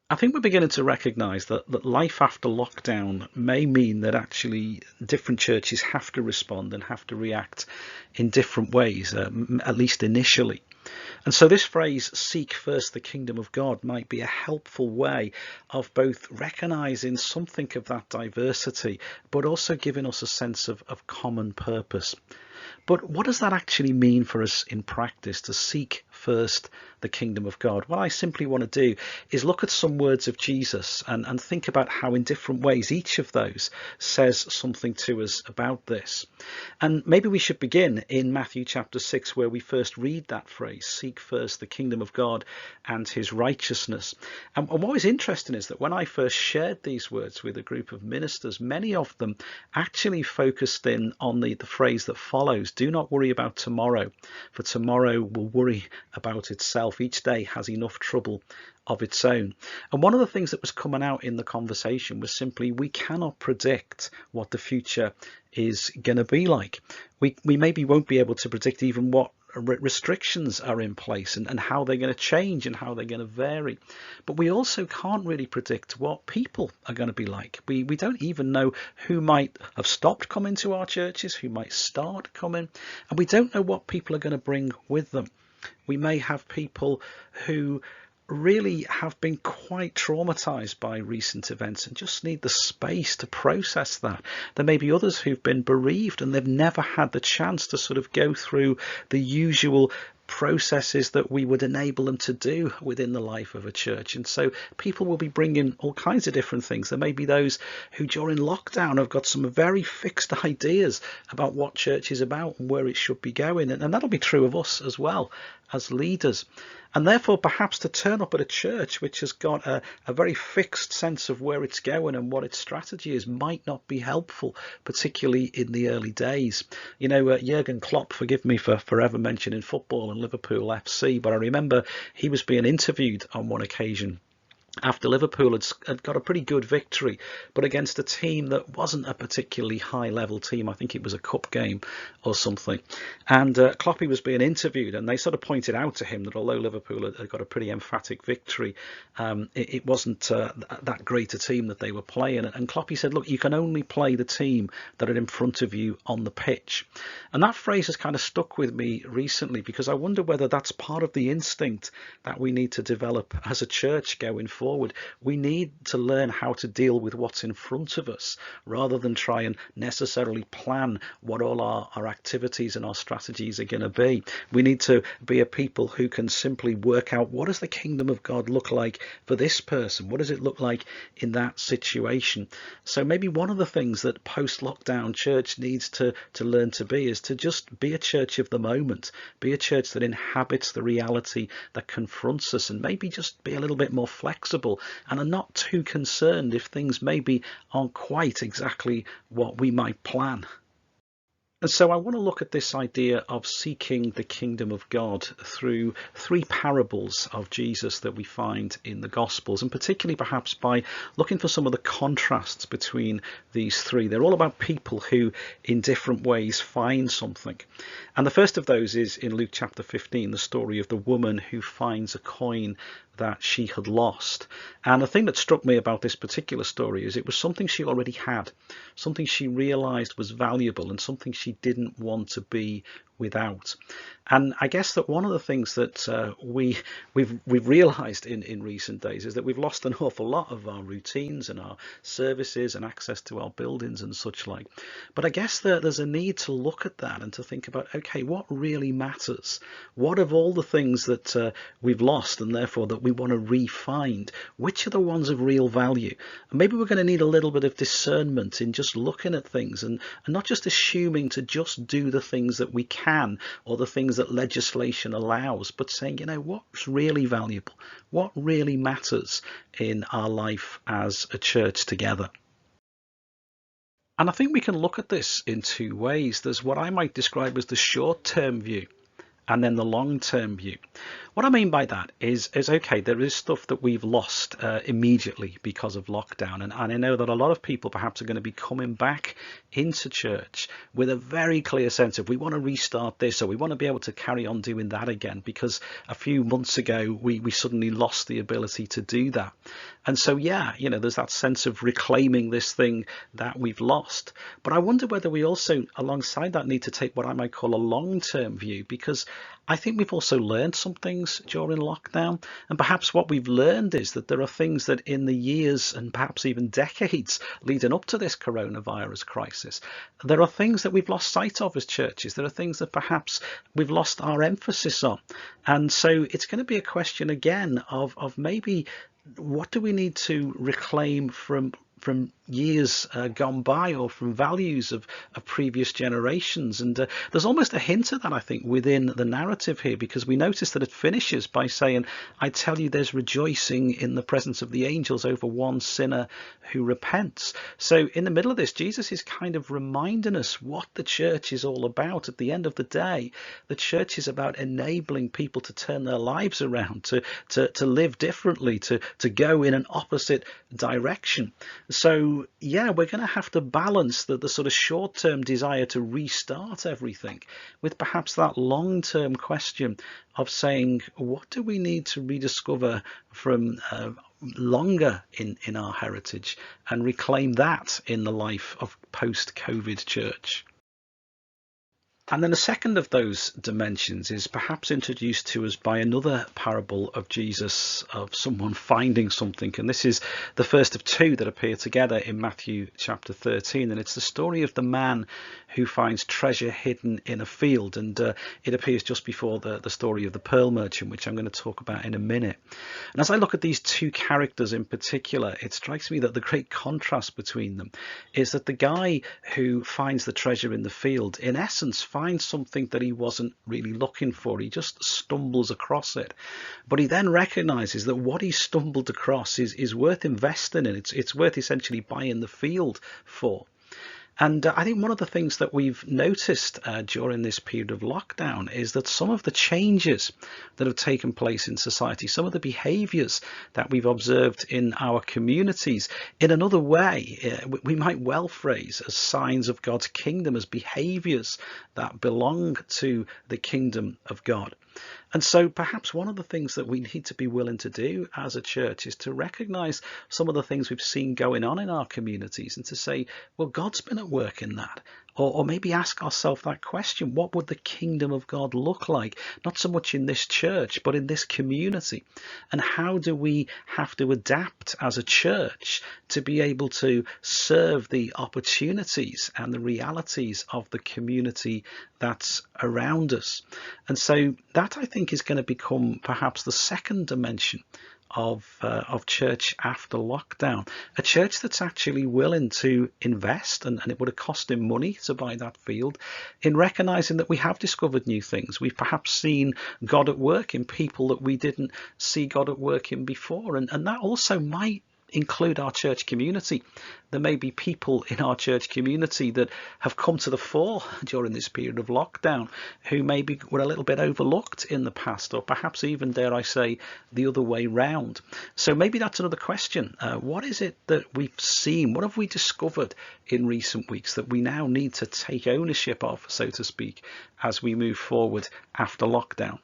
I think we're beginning to recognise that life after lockdown may mean that actually different churches have to respond and have to react in different ways, at least initially. And so this phrase, seek first the kingdom of God, might be a helpful way of both recognising something of that diversity, but also giving us a sense of common purpose. But what does that actually mean for us in practice, to seek first the kingdom of God? What I simply want to do is look at some words of Jesus and think about how in different ways each of those says something to us about this. And maybe we should begin in Matthew chapter 6, where we first read that phrase, seek first the kingdom of God and his righteousness. And what was interesting is that when I first shared these words with a group of ministers, many of them actually focused in on the phrase that follows: do not worry about tomorrow, for tomorrow will worry about itself. Each day has enough trouble of its own. And one of the things that was coming out in the conversation was simply, we cannot predict what the future is going to be like. We maybe won't be able to predict even what restrictions are in place and how they're going to change and how they're going to vary. But we also can't really predict what people are going to be like. We don't even know who might have stopped coming to our churches, who might start coming, and we don't know what people are going to bring with them. We may have people who really have been quite traumatized by recent events and just need the space to process that. There may be others who've been bereaved and they've never had the chance to sort of go through the usual processes that we would enable them to do within the life of a church. And so people will be bringing all kinds of different things. There may be those who during lockdown have got some very fixed ideas about what church is about and where it should be going, and that'll be true of us as well as leaders. And therefore perhaps to turn up at a church which has got a very fixed sense of where it's going and what its strategy is might not be helpful, particularly in the early days. You know, Jurgen Klopp, forgive me for forever mentioning football and Liverpool FC, but I remember he was being interviewed on one occasion after Liverpool had got a pretty good victory, but against a team that wasn't a particularly high-level team. I think it was a cup game or something. And Kloppy was being interviewed, and they sort of pointed out to him that although Liverpool had got a pretty emphatic victory, it wasn't that great a team that they were playing. And Kloppy said, look, you can only play the team that are in front of you on the pitch. And that phrase has kind of stuck with me recently, because I wonder whether that's part of the instinct that we need to develop as a church going forward. We need to learn how to deal with what's in front of us rather than try and necessarily plan what all our activities and our strategies are going to be. We need to be a people who can simply work out, what does the kingdom of God look like for this person? What does it look like in that situation? So maybe one of the things that post-lockdown church needs to learn to be is to just be a church of the moment, be a church that inhabits the reality that confronts us, and maybe just be a little bit more flexible and are not too concerned if things maybe aren't quite exactly what we might plan. And so I want to look at this idea of seeking the kingdom of God through three parables of Jesus that we find in the Gospels, and particularly perhaps by looking for some of the contrasts between these three. They're all about people who in different ways find something. And the first of those is in Luke chapter 15, the story of the woman who finds a coin that she had lost. And the thing that struck me about this particular story is it was something she already had, something she realized was valuable, and something she didn't want to be without. And I guess that one of the things that we've realized in recent days is that we've lost an awful lot of our routines and our services and access to our buildings and such like. But I guess that there's a need to look at that and to think about, okay, what really matters? What of all the things that we've lost and therefore that we want to re-find, which are the ones of real value? And maybe we're going to need a little bit of discernment in just looking at things and not just assuming to just do the things that we can or the things that legislation allows, but saying, you know, what's really valuable, what really matters in our life as a church together. And I think we can look at this in two ways. There's what I might describe as the short-term view and then the long-term view. What I mean by that is okay, there is stuff that we've lost immediately because of lockdown. And I know that a lot of people perhaps are going to be coming back into church with a very clear sense of we want to restart this, or we want to be able to carry on doing that again, because a few months ago we suddenly lost the ability to do that. And so, yeah, there's that sense of reclaiming this thing that we've lost. But I wonder whether we also, alongside that, need to take what I might call a long-term view, because I think we've also learned some things during lockdown. And perhaps what we've learned is that there are things that in the years and perhaps even decades leading up to this coronavirus crisis, there are things that we've lost sight of as churches. There are things that perhaps we've lost our emphasis on. And so it's going to be a question again of maybe what do we need to reclaim from years gone by, or from values of previous generations. And there's almost a hint of that, I think, within the narrative here, because we notice that it finishes by saying, I tell you, there's rejoicing in the presence of the angels over one sinner who repents. So in the middle of this, Jesus is kind of reminding us what the church is all about. At the end of the day, the church is about enabling people to turn their lives around, to live differently, to go in an opposite direction. So yeah, we're going to have to balance the sort of short-term desire to restart everything with perhaps that long-term question of saying, what do we need to rediscover from longer in our heritage, and reclaim that in the life of post-COVID church? And then the second of those dimensions is perhaps introduced to us by another parable of Jesus, of someone finding something. And this is the first of two that appear together in Matthew chapter 13. And it's the story of the man who finds treasure hidden in a field. And it appears just before the story of the pearl merchant, which I'm going to talk about in a minute. And as I look at these two characters in particular, it strikes me that the great contrast between them is that the guy who finds the treasure in the field, in essence, finds something that he wasn't really looking for. He just stumbles across it. But he then recognizes that what he stumbled across is worth investing in. It's worth essentially buying the field for. And I think one of the things that we've noticed during this period of lockdown is that some of the changes that have taken place in society, some of the behaviours that we've observed in our communities, in another way, we might well phrase as signs of God's kingdom, as behaviours that belong to the kingdom of God. And so perhaps one of the things that we need to be willing to do as a church is to recognise some of the things we've seen going on in our communities, and to say, well, God's been at work in that. Or maybe ask ourselves that question: what would the kingdom of God look like? Not so much in this church, but in this community. And how do we have to adapt as a church to be able to serve the opportunities and the realities of the community that's around us? And so that, I think, is going to become perhaps the second dimension of church after lockdown. A church that's actually willing to invest, and it would have cost him money to buy that field, in recognizing that we have discovered new things. We've perhaps seen God at work in people that we didn't see God at work in before, and that also might include our church community. There may be people in our church community that have come to the fore during this period of lockdown who maybe were a little bit overlooked in the past, or perhaps even, dare I say, the other way round. So maybe that's another question. What is it that we've seen? What have we discovered in recent weeks that we now need to take ownership of, so to speak, as we move forward after lockdown?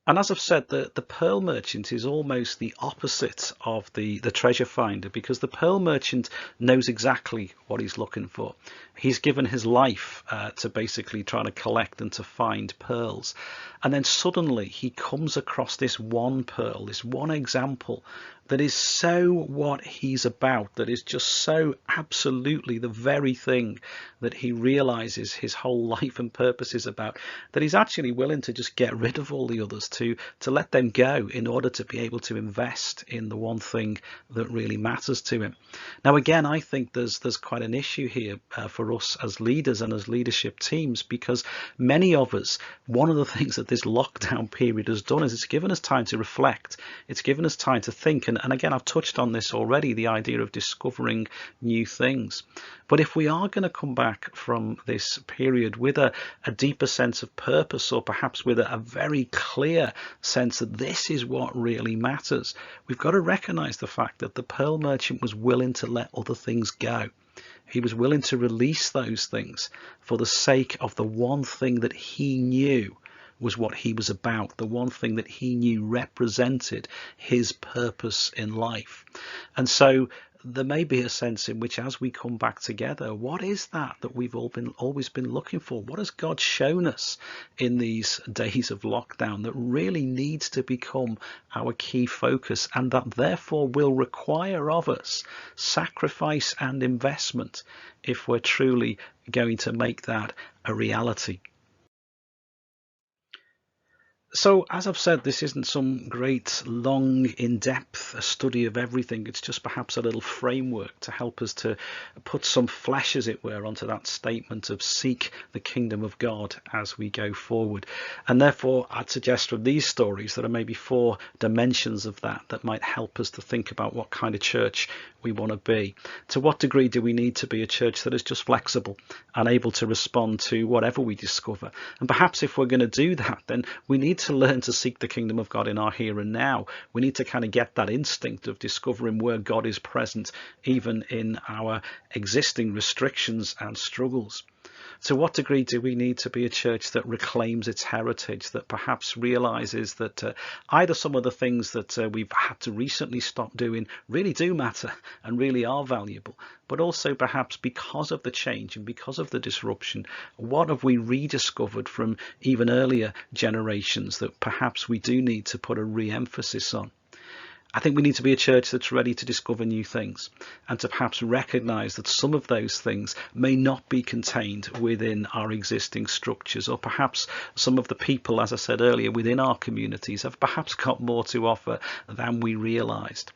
And as I've said, the pearl merchant is almost the opposite of the treasure finder, because the pearl merchant knows exactly what he's looking for. He's given his life to basically trying to collect and to find pearls. And then suddenly he comes across this one pearl, this one example that is so what he's about, that is just so absolutely the very thing that he realizes his whole life and purpose is about, that he's actually willing to just get rid of all the others, to let them go in order to be able to invest in the one thing that really matters to him. Now, again, I think there's quite an issue here for us as leaders and as leadership teams, because many of us, one of the things that this lockdown period has done is it's given us time to reflect. It's given us time to think. And again, I've touched on this already, the idea of discovering new things. But if we are going to come back from this period with a deeper sense of purpose, or perhaps with a very clear clear sense that this is what really matters. We've got to recognize the fact that the pearl merchant was willing to let other things go. He was willing to release those things for the sake of the one thing that he knew was what he was about, the one thing that he knew represented his purpose in life. And so there may be a sense in which, as we come back together, what is that we've always been looking for? What has God shown us in these days of lockdown that really needs to become our key focus, and that therefore will require of us sacrifice and investment if we're truly going to make that a reality? So, as I've said, this isn't some great, long, in-depth study of everything. It's just perhaps a little framework to help us to put some flesh, as it were, onto that statement of seek the kingdom of God as we go forward. And therefore, I'd suggest from these stories there are maybe 4 dimensions of that might help us to think about what kind of church we want to be. To what degree do we need to be a church that is just flexible and able to respond to whatever we discover? And perhaps if we're going to do that, then we need to learn to seek the kingdom of God in our here and now. We need to kind of get that instinct of discovering where God is present, even in our existing restrictions and struggles. To what degree do we need to be a church that reclaims its heritage, that perhaps realizes that either some of the things that we've had to recently stop doing really do matter and really are valuable, but also perhaps because of the change and because of the disruption, what have we rediscovered from even earlier generations that perhaps we do need to put a re-emphasis on? I think we need to be a church that's ready to discover new things and to perhaps recognize that some of those things may not be contained within our existing structures, or perhaps some of the people, as I said earlier, within our communities have perhaps got more to offer than we realized.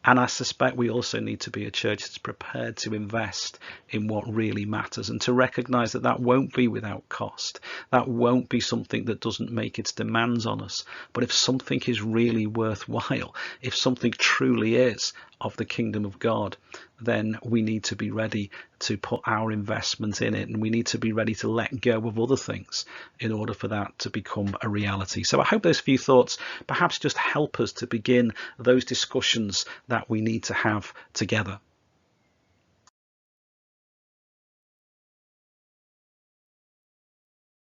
And I suspect we also need to be a church that's prepared to invest in what really matters, and to recognize that that won't be without cost. That won't be something that doesn't make its demands on us. But if something is really worthwhile, if something truly is of the kingdom of God, then we need to be ready to put our investment in it, and we need to be ready to let go of other things in order for that to become a reality. So I hope those few thoughts perhaps just help us to begin those discussions that we need to have together.